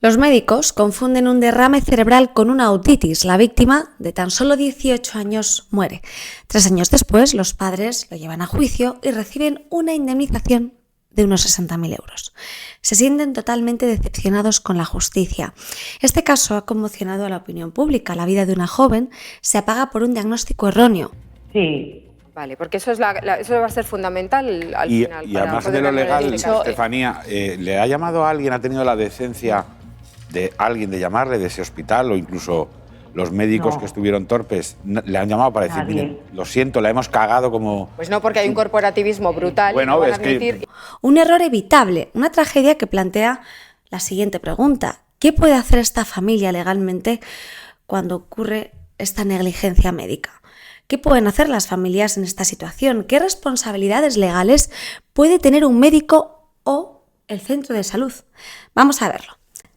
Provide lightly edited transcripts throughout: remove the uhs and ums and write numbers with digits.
Los médicos confunden un derrame cerebral con una otitis. La víctima, de tan solo 18 años, muere. 3 años después, los padres lo llevan a juicio y reciben una indemnización de unos 60.000 euros. Se sienten totalmente decepcionados con la justicia. Este caso ha conmocionado a la opinión pública. La vida de una joven se apaga por un diagnóstico erróneo. Sí. Vale, porque eso, eso va a ser fundamental al final. Y además de lo legal, Estefanía, ¿le ha llamado a alguien, ha tenido la decencia de alguien de llamarle de ese hospital o incluso los médicos que estuvieron torpes le han llamado para decir, miren, lo siento, la hemos cagado como... Pues no, porque hay un corporativismo brutal. Bueno, y no van a es que... admitir... Un error evitable, una tragedia que plantea la siguiente pregunta. ¿Qué puede hacer esta familia legalmente cuando ocurre esta negligencia médica? ¿Qué pueden hacer las familias en esta situación? ¿Qué responsabilidades legales puede tener un médico o el centro de salud? Vamos a verlo.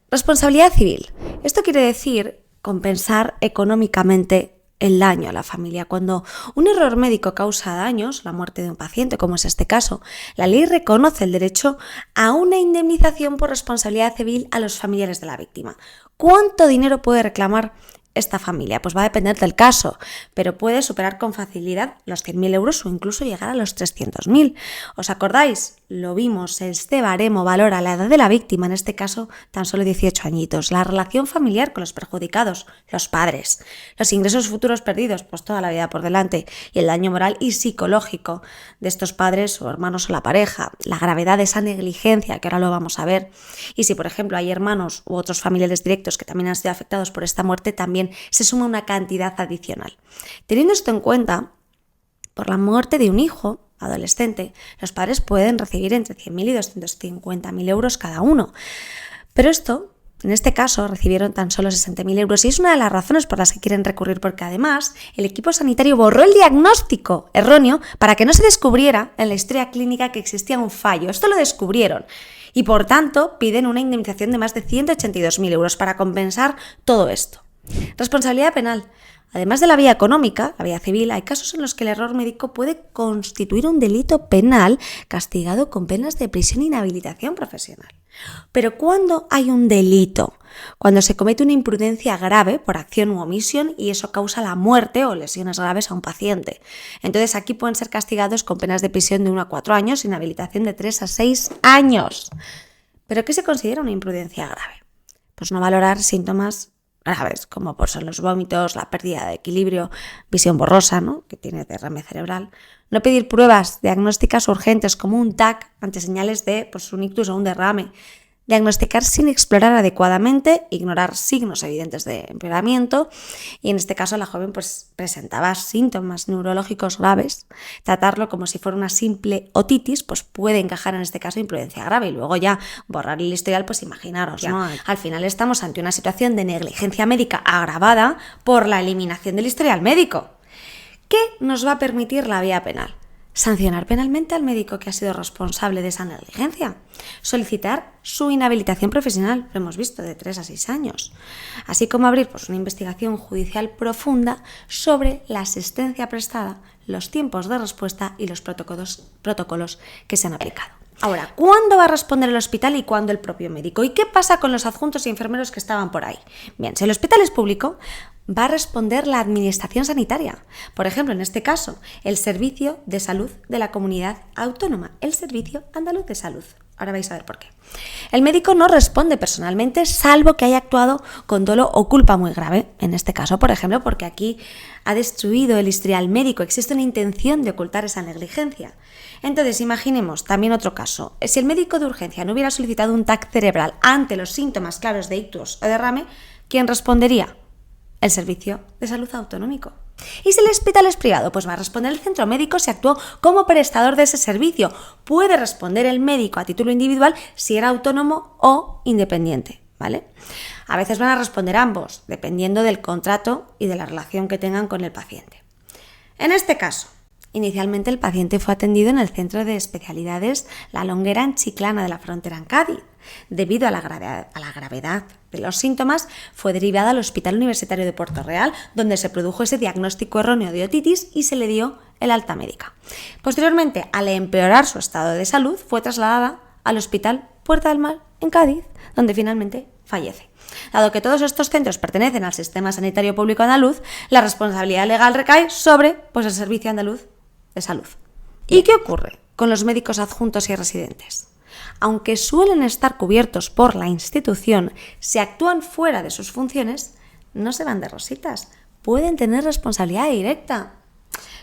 Responsabilidad civil. Esto quiere decir compensar económicamente el daño a la familia. Cuando un error médico causa daños, la muerte de un paciente, como es este caso, la ley reconoce el derecho a una indemnización por responsabilidad civil a los familiares de la víctima. ¿Cuánto dinero puede reclamar esta familia? Pues va a depender del caso, pero puede superar con facilidad los 100.000 euros o incluso llegar a los 300.000. ¿Os acordáis? Lo vimos, este baremo valora la edad de la víctima, en este caso tan solo 18 añitos, la relación familiar con los perjudicados, los padres, los ingresos futuros perdidos, pues toda la vida por delante, y el daño moral y psicológico de estos padres o hermanos o la pareja, la gravedad de esa negligencia, que ahora lo vamos a ver, y si por ejemplo hay hermanos u otros familiares directos que también han sido afectados por esta muerte, también se suma una cantidad adicional. Teniendo esto en cuenta, por la muerte de un hijo adolescente, los padres pueden recibir entre 100.000 y 250.000 euros cada uno. Pero en este caso, recibieron tan solo 60.000 euros y es una de las razones por las que quieren recurrir, porque además el equipo sanitario borró el diagnóstico erróneo para que no se descubriera en la historia clínica que existía un fallo. Esto lo descubrieron y por tanto piden una indemnización de más de 182.000 euros para compensar todo esto. Responsabilidad penal. Además de la vía económica, la vía civil, hay casos en los que el error médico puede constituir un delito penal castigado con penas de prisión e inhabilitación profesional. Pero ¿cuándo hay un delito? Cuando se comete una imprudencia grave por acción u omisión y eso causa la muerte o lesiones graves a un paciente. Entonces aquí pueden ser castigados con penas de prisión de 1 a 4 años, inhabilitación de 3 a 6 años. ¿Pero qué se considera una imprudencia grave? Pues no valorar síntomas graves, como por ser los vómitos, la pérdida de equilibrio, visión borrosa, ¿no?, que tiene derrame cerebral. No pedir pruebas diagnósticas urgentes como un TAC ante señales de un ictus o un derrame. Diagnosticar sin explorar adecuadamente, ignorar signos evidentes de empeoramiento y en este caso la joven presentaba síntomas neurológicos graves. Tratarlo como si fuera una simple otitis puede encajar en este caso imprudencia grave y luego ya borrar el historial, imaginaros, ¿no? Al final estamos ante una situación de negligencia médica agravada por la eliminación del historial médico. ¿Qué nos va a permitir la vía penal? Sancionar penalmente al médico que ha sido responsable de esa negligencia. Solicitar su inhabilitación profesional, lo hemos visto, de 3 a 6 años. Así como abrir una investigación judicial profunda sobre la asistencia prestada, los tiempos de respuesta y los protocolos que se han aplicado. Ahora, ¿cuándo va a responder el hospital y cuándo el propio médico? ¿Y qué pasa con los adjuntos y enfermeros que estaban por ahí? Bien, si el hospital es público, va a responder la administración sanitaria. Por ejemplo, en este caso, el Servicio de Salud de la Comunidad Autónoma, el Servicio Andaluz de Salud. Ahora vais a ver por qué. El médico no responde personalmente, salvo que haya actuado con dolo o culpa muy grave. En este caso, por ejemplo, porque aquí ha destruido el historial médico, existe una intención de ocultar esa negligencia. Entonces, imaginemos también otro caso. Si el médico de urgencia no hubiera solicitado un TAC cerebral ante los síntomas claros de ictus o derrame, ¿quién respondería? El Servicio de Salud Autonómico. ¿Y si el hospital es privado? Pues va a responder el centro médico si actuó como prestador de ese servicio. Puede responder el médico a título individual si era autónomo o independiente, ¿vale? A veces van a responder ambos, dependiendo del contrato y de la relación que tengan con el paciente. En este caso, inicialmente el paciente fue atendido en el Centro de Especialidades La Longuera en Chiclana de la Frontera en Cádiz. Debido a la gravedad de los síntomas, fue derivada al Hospital Universitario de Puerto Real, donde se produjo ese diagnóstico erróneo de otitis y se le dio el alta médica. Posteriormente, al empeorar su estado de salud, fue trasladada al Hospital Puerta del Mar en Cádiz, donde finalmente fallece. Dado que todos estos centros pertenecen al sistema sanitario público andaluz, la responsabilidad legal recae sobre el Servicio Andaluz de Salud. ¿Y qué ocurre con los médicos adjuntos y residentes? Aunque suelen estar cubiertos por la institución, si actúan fuera de sus funciones, no se van de rositas, pueden tener responsabilidad directa.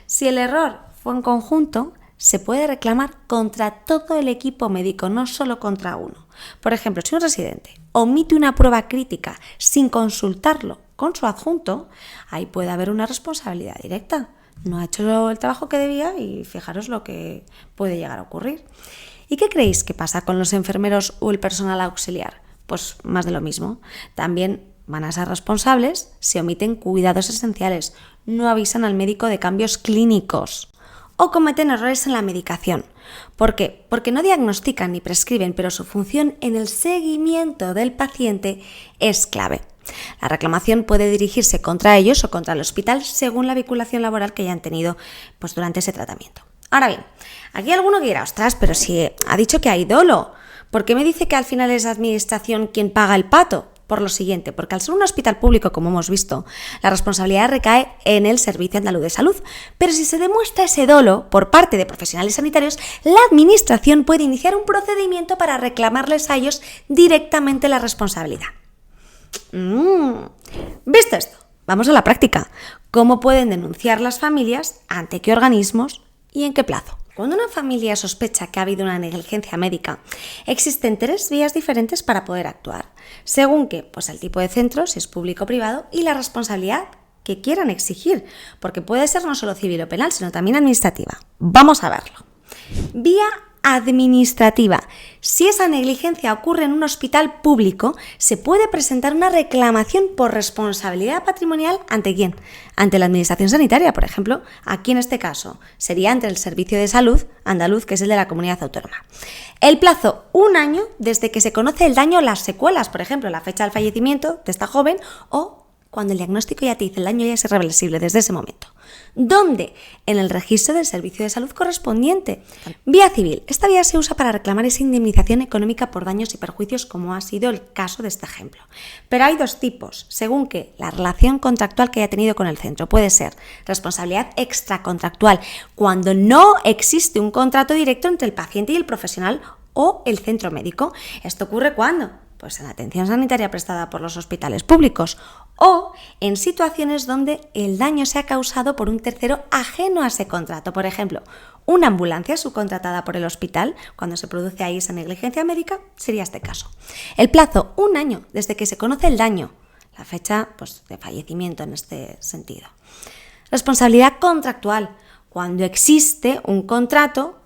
Si el error fue en conjunto, se puede reclamar contra todo el equipo médico, no solo contra uno. Por ejemplo, si un residente omite una prueba crítica sin consultarlo con su adjunto, ahí puede haber una responsabilidad directa. No ha hecho el trabajo que debía y fijaros lo que puede llegar a ocurrir. ¿Y qué creéis que pasa con los enfermeros o el personal auxiliar? Pues más de lo mismo. También van a ser responsables si omiten cuidados esenciales, no avisan al médico de cambios clínicos o cometen errores en la medicación. ¿Por qué? Porque no diagnostican ni prescriben, pero su función en el seguimiento del paciente es clave. La reclamación puede dirigirse contra ellos o contra el hospital según la vinculación laboral que hayan tenido durante ese tratamiento. Ahora bien, aquí alguno que dirá, ostras, pero si ha dicho que hay dolo, ¿por qué me dice que al final es la administración quien paga el pato? Por lo siguiente, porque al ser un hospital público, como hemos visto, la responsabilidad recae en el Servicio Andaluz de Salud. Pero si se demuestra ese dolo por parte de profesionales sanitarios, la administración puede iniciar un procedimiento para reclamarles a ellos directamente la responsabilidad. ¿Visto esto? Vamos a la práctica. ¿Cómo pueden denunciar las familias? ¿Ante qué organismos? ¿Y en qué plazo? Cuando una familia sospecha que ha habido una negligencia médica, existen 3 vías diferentes para poder actuar, según que, el tipo de centro, si es público o privado, y la responsabilidad que quieran exigir, porque puede ser no solo civil o penal, sino también administrativa. Vamos a verlo. Vía administrativa. Si esa negligencia ocurre en un hospital público, se puede presentar una reclamación por responsabilidad patrimonial ¿ante quién? Ante la administración sanitaria, por ejemplo. Aquí en este caso sería ante el Servicio de Salud andaluz, que es el de la comunidad autónoma. El plazo, 1 año desde que se conoce el daño o las secuelas, por ejemplo, la fecha del fallecimiento de esta joven o cuando el diagnóstico ya te dice el daño ya es irreversible desde ese momento. ¿Dónde? En el registro del servicio de salud correspondiente. Vía civil. Esta vía se usa para reclamar esa indemnización económica por daños y perjuicios, como ha sido el caso de este ejemplo. Pero hay 2 tipos, según que la relación contractual que haya tenido con el centro. Puede ser responsabilidad extracontractual, cuando no existe un contrato directo entre el paciente y el profesional o el centro médico. ¿Esto ocurre cuándo? Pues en la atención sanitaria prestada por los hospitales públicos o en situaciones donde el daño se ha causado por un tercero ajeno a ese contrato. Por ejemplo, una ambulancia subcontratada por el hospital, cuando se produce ahí esa negligencia médica, sería este caso. El plazo, 1 año desde que se conoce el daño, la fecha de fallecimiento en este sentido. Responsabilidad contractual, cuando existe un contrato,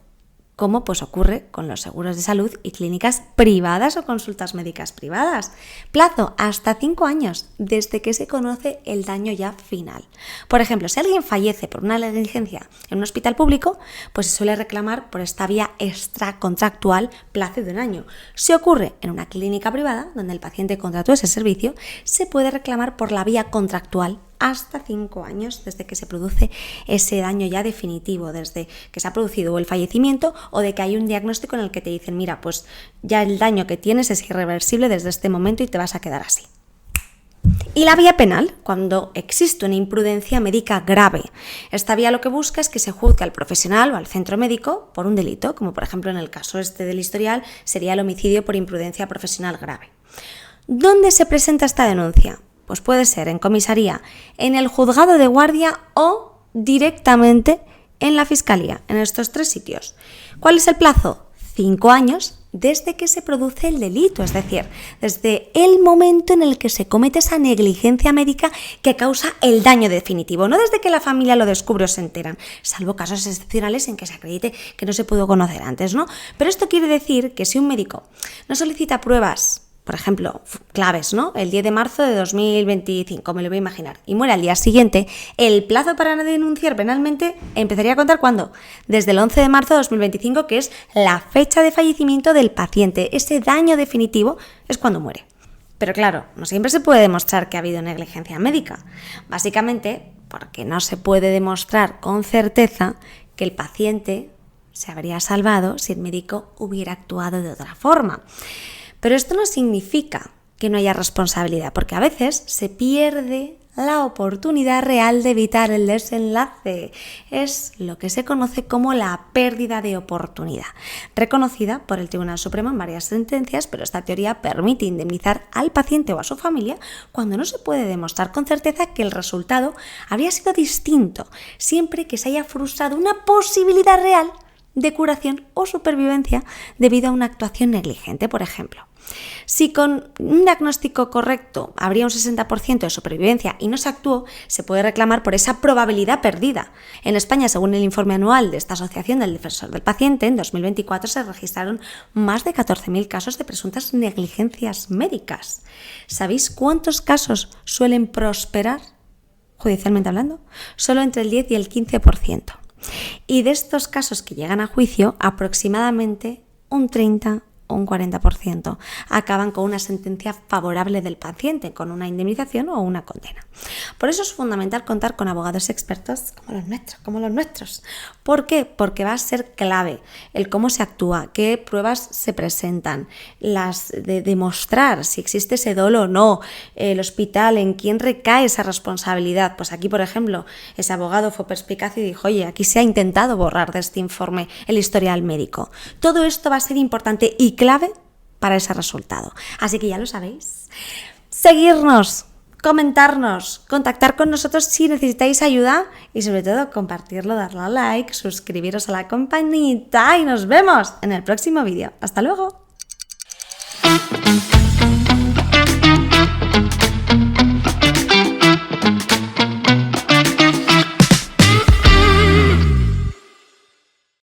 como ocurre con los seguros de salud y clínicas privadas o consultas médicas privadas. Plazo, hasta 5 años desde que se conoce el daño ya final. Por ejemplo, si alguien fallece por una negligencia en un hospital público, se suele reclamar por esta vía extracontractual plazo de 1 año. Si ocurre en una clínica privada, donde el paciente contrató ese servicio, se puede reclamar por la vía contractual hasta 5 años desde que se produce ese daño ya definitivo, desde que se ha producido el fallecimiento o de que hay un diagnóstico en el que te dicen, mira, ya el daño que tienes es irreversible desde este momento y te vas a quedar así. Y la vía penal, cuando existe una imprudencia médica grave. Esta vía lo que busca es que se juzgue al profesional o al centro médico por un delito, como por ejemplo en el caso del historial sería el homicidio por imprudencia profesional grave. ¿Dónde se presenta esta denuncia? Pues puede ser en comisaría, en el juzgado de guardia o directamente en la fiscalía, en estos 3 sitios. ¿Cuál es el plazo? 5 años desde que se produce el delito, es decir, desde el momento en el que se comete esa negligencia médica que causa el daño definitivo, no desde que la familia lo descubre o se enteran, salvo casos excepcionales en que se acredite que no se pudo conocer antes, ¿no? Pero esto quiere decir que si un médico no solicita pruebas, por ejemplo, claves, ¿no? El 10 de marzo de 2025, me lo voy a imaginar, y muere al día siguiente, el plazo para denunciar penalmente empezaría a contar ¿cuándo? Desde el 11 de marzo de 2025, que es la fecha de fallecimiento del paciente. Ese daño definitivo es cuando muere. Pero claro, no siempre se puede demostrar que ha habido negligencia médica. Básicamente, porque no se puede demostrar con certeza que el paciente se habría salvado si el médico hubiera actuado de otra forma. Pero esto no significa que no haya responsabilidad, porque a veces se pierde la oportunidad real de evitar el desenlace. Es lo que se conoce como la pérdida de oportunidad, reconocida por el Tribunal Supremo en varias sentencias, pero esta teoría permite indemnizar al paciente o a su familia cuando no se puede demostrar con certeza que el resultado habría sido distinto, siempre que se haya frustrado una posibilidad real de curación o supervivencia debido a una actuación negligente, por ejemplo. Si con un diagnóstico correcto habría un 60% de supervivencia y no se actuó, se puede reclamar por esa probabilidad perdida. En España, según el informe anual de esta Asociación del Defensor del Paciente, en 2024 se registraron más de 14.000 casos de presuntas negligencias médicas. ¿Sabéis cuántos casos suelen prosperar, judicialmente hablando? Solo entre el 10 y el 15%. Y de estos casos que llegan a juicio, aproximadamente un 30 o un 40% acaban con una sentencia favorable del paciente, con una indemnización o una condena. Por eso es fundamental contar con abogados expertos como los nuestros. ¿Por qué? Porque va a ser clave el cómo se actúa, qué pruebas se presentan, las de demostrar si existe ese dolo o no, el hospital, en quién recae esa responsabilidad. Pues aquí, por ejemplo, ese abogado fue perspicaz y dijo, oye, aquí se ha intentado borrar de este informe el historial médico. Todo esto va a ser importante y clave para ese resultado. Así que ya lo sabéis. Seguirnos, comentarnos, contactar con nosotros si necesitáis ayuda y sobre todo compartirlo, darle a like, suscribiros a la campanita y nos vemos en el próximo vídeo. ¡Hasta luego!